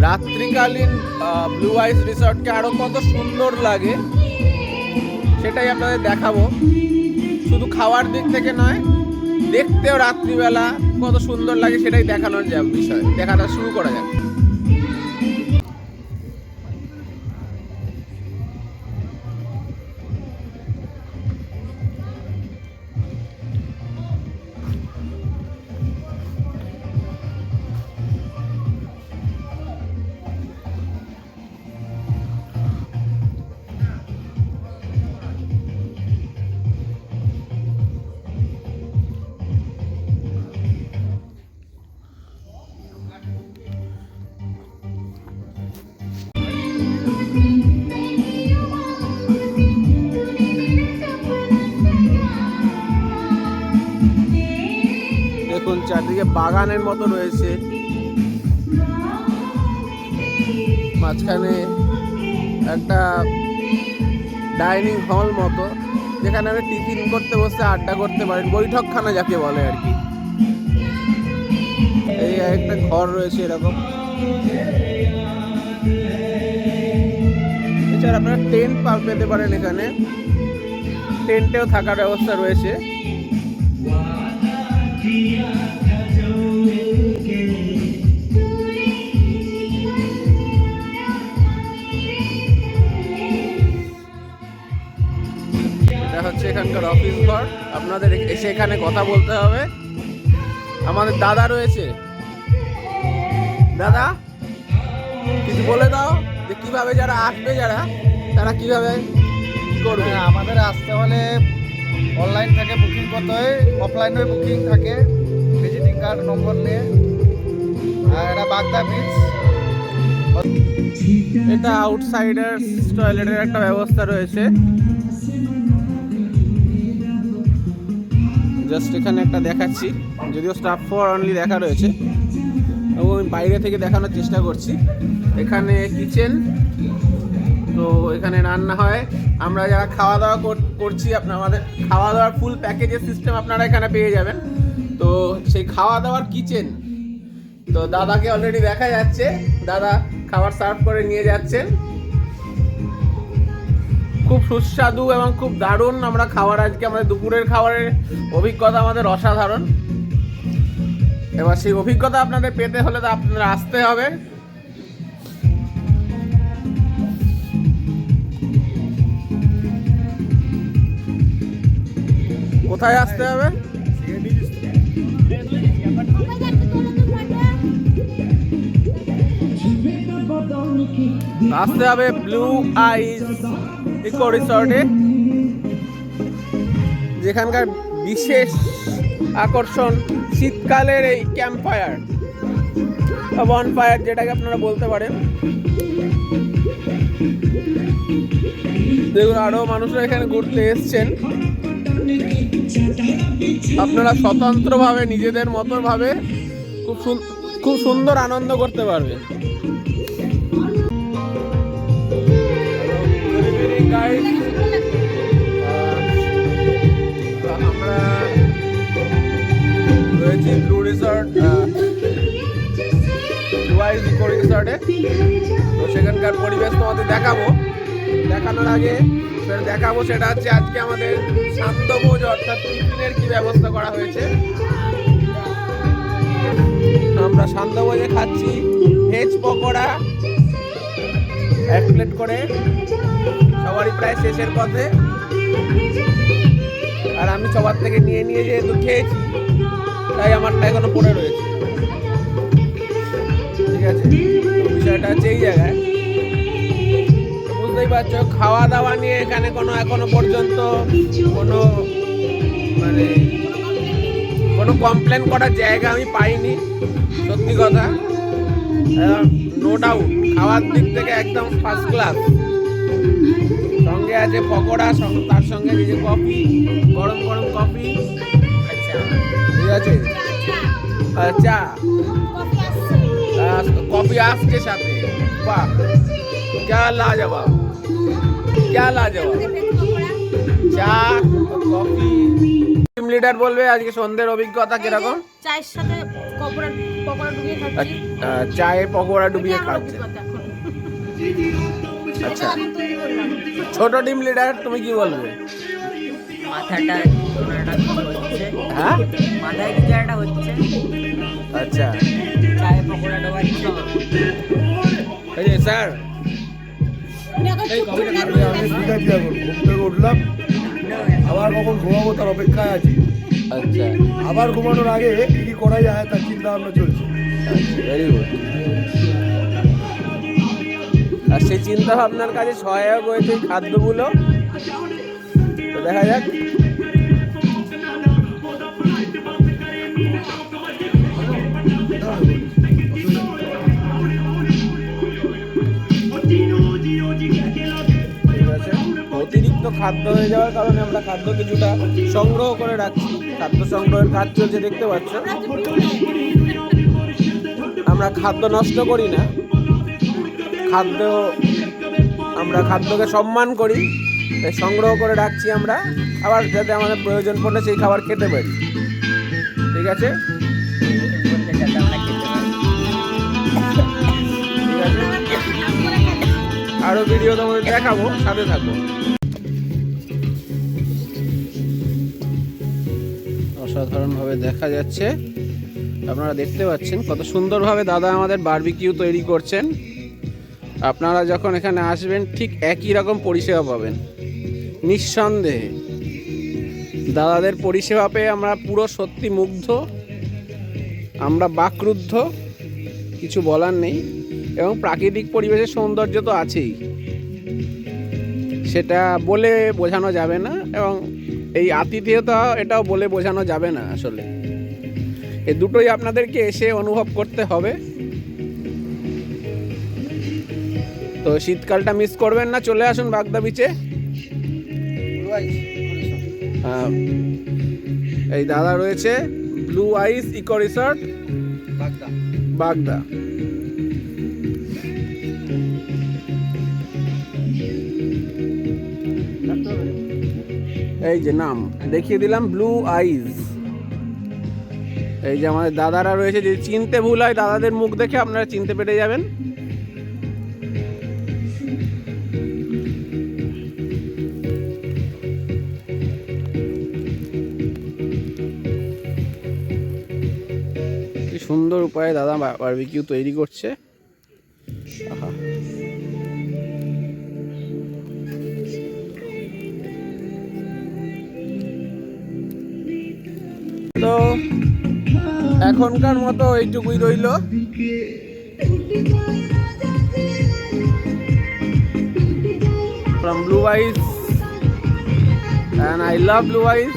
রাত্রিকালীন blue আইস রিসর্টকে আরো কত সুন্দর লাগে সেটাই আপনাদের দেখাবো। শুধু খাওয়ার দিক থেকে নয়, দেখতেও রাত্রিবেলা কত সুন্দর লাগে সেটাই দেখানোর বিষয়। দেখাটা শুরু করা যাক। দেখুন চারদিকে বাগানের মতো রয়েছে, মাঝখানে একটা ডাইনিং হল মতো যেখানে আপনি টিফিন করতে বসে আড্ডা করতে পারেন, বৈঠকখানা যাকে বলে আর কি। এই একটা ঘর রয়েছে এরকম। এছাড়া আপনারা টেন্ট পেতে পারেন, এখানে টেন্টেও থাকার ব্যবস্থা রয়েছে। এটা হচ্ছে এখানকার অফিস ঘর। আপনাদের এসে এখানে কথা বলতে হবে। আমাদের দাদা রয়েছে। দাদা কিছু বলে দাও যে কিভাবে যারা আসবে, তারা কিভাবে করবে। আমাদের আসতে হলে অনলাইন থেকে বুকিং করতে হয়, অফলাইনে বুকিং থাকে ভিজিটিং কার্ড নম্বর নিয়ে। আর এটা বাগদা বিচ। এটা আউটসাইডার টয়লেটের একটা ব্যবস্থা রয়েছে। জাস্ট এখানে একটা দেখাচ্ছি, যদিও স্টাফ ফর অনলি দেখা রয়েছে, এবং আমি বাইরে থেকে দেখানোর চেষ্টা করছি। এখানে কিচেন, তো এখানে রান্না হয়। আমরা যারা খাওয়া দাওয়া করছি, আমাদের খাওয়া দাওয়ার ফুল প্যাকেজের সিস্টেম আপনারা এখানে পেয়ে যাবেন। তো সেই খাওয়া দাওয়ার কিচেন, তো দাদাকে অলরেডি দেখা যাচ্ছে, দাদা খাবার সার্ভ করে নিয়ে যাচ্ছেন। খুব সুস্বাদু এবং খুব দারুণ আমরা খাবার, আজকে আমাদের দুপুরের খাবারের অভিজ্ঞতা আমাদের অসাধারণ। এবার সেই অভিজ্ঞতা আপনাদের পেতে হলে তো আপনারা আসতে হবে। কোথায় আসতে হবে? আসতে হবে ব্লু আইস ইকো রিসর্টে, যেখানকার বিশেষ আকর্ষণ শীতকালের এই ক্যাম্প ফায়ার বা বন ফায়ার, যেটাকে আপনারা বলতে পারেন। দেখুন আরো মানুষরা এখানে ঘুরতে এসছেন। আপনারা স্বতন্ত্রভাবে নিজেদের মতো ভাবে খুব সুন্দর আনন্দ করতে পারবেন। আমরা রয়েছি ব্লু রিসর্ট, ইকো রিসর্টে। তো সেখানকার পরিবেশ তোমাদের দেখানোর আগে দেখাবো সেটা হচ্ছে আজকে আমাদের সান্ধ্যভোজ অর্থাৎ টিফিনের কি ব্যবস্থা করা হয়েছে। আমরা সান্ধ্যভোজে খাচ্ছি ভেজ পকোড়া 1 প্লেট করে, সবারই প্রায় শেষের পথে। আর আমি সবার থেকে নিয়ে যেহেতু খেয়েছি, তাই আমারটা এখনো পড়ে রয়েছে। ঠিক আছে, বিষয়টা হচ্ছে এই জায়গায় বুঝতেই পারছো, খাওয়া দাওয়া নিয়ে এখানে এখনো পর্যন্ত কোনো কমপ্লেন করার জায়গা আমি পাইনি, সত্যি কথা। নো ডাউট খাওয়ার দিক থেকে একদম ফার্স্ট ক্লাস। সঙ্গে আছে পকোড়া, তার সঙ্গে যে কফি, গরম গরম কফি, ঠিক আছে, চা, কফি আসছে সাথে। বাহ, क्या लाजवाब, क्या लाजवाब। চা, কফি। টিম লিডার বলবে আজকে সন্ধ্যের অভিজ্ঞতা কিরকম। চায়ের সাথে পকোড়া ডুবিয়ে খাচ্ছি। চায়ে পকোড়া ডুবিয়ে এটা আমার খাচ্ছে। অভিজ্ঞতা এখন। আচ্ছা, এটা এখন তৈরি করলাম। ছোট টিম লিডার তুমি কি বলবে? মাথাটা কোনো একটা কিছু হচ্ছে, হ্যাঁ, মাথায় কিছু একটা হচ্ছে, আচ্ছা। চায়ে পকোড়া ডোবাচ্ছি। এই যে স্যার, দেখো, চুপ করে দেখো, আমি ঠিক আছি, এখন ঘুম থেকে উঠলাম, আবার কখন ঘুমাবো তার অপেক্ষায় আছি। আচ্ছা, আবার ঘুমানোর আগে কি কি করা যায় তার চিন্তা ভাবনা চলছে। Very good. আর সেই চিন্তা ভাবনার কাজে সহায়ক হয়েছে এই খাদ্যগুলো। তো দেখা যাক। ঠিক আছে, অতিরিক্ত খাদ্য হয়ে যাওয়ার কারণে আমরা খাদ্য কিছুটা সংগ্রহ করে রাখছি। খাদ্য সংগ্রহের কাজ চলছে, দেখতে পাচ্ছ। আমরা খাদ্য নষ্ট করি না, আমরা খাদ্যকে সম্মান করি, তাই সংগ্রহ করে রাখছি আমরা, আবার যাতে আমাদের প্রয়োজন পড়লে সেই খাবার খেতে পারি। ঠিক আছে, বলতে যাতে আমরা খেতে পারি। ঠিক আছে, আরো ভিডিও তোমাদের দেখাবো, সাথে থাকো। অসাধারণভাবে দেখা যাচ্ছে, আপনারা দেখতে পাচ্ছেন কত সুন্দরভাবে দাদা আমাদের বারবিকিউ তৈরি করছেন। আপনারা যখন এখানে আসবেন ঠিক একই রকম পরিষেবা পাবেন, নিঃসন্দেহে। দাদাদের পরিষেবা পেয়ে আমরা পুরো সত্যি মুগ্ধ, আমরা বাকরুদ্ধ, কিছু বলার নেই। এবং প্রাকৃতিক পরিবেশের সৌন্দর্য তো আছেই, সেটা বলে বোঝানো যাবে না। এবং এই আতিথেয়তা, এটাও বলে বোঝানো যাবে না আসলে। এই দুটোই আপনাদেরকে এসে অনুভব করতে হবে। তো শীতকালটা মিস করবেন না, চলে আসুন বাগদা বিচে। এই দাদা রয়েছে ব্লু আইস ইকো রিসর্ট, বাগদা। এই যে নাম দেখিয়ে দিলাম, ব্লু আইস। এই যে আমাদের দাদারা রয়েছে, যদি চিনতে ভুল হয় দাদাদের মুখ দেখে আপনারা চিনতে পেরে যাবেন। কি সুন্দর উপায়ে দাদা বারবিকিউ তৈরি করছে। আহা, তো এখনকার মতো এইটুকুই রইল। From Blue Eyes, and I love Blue Eyes.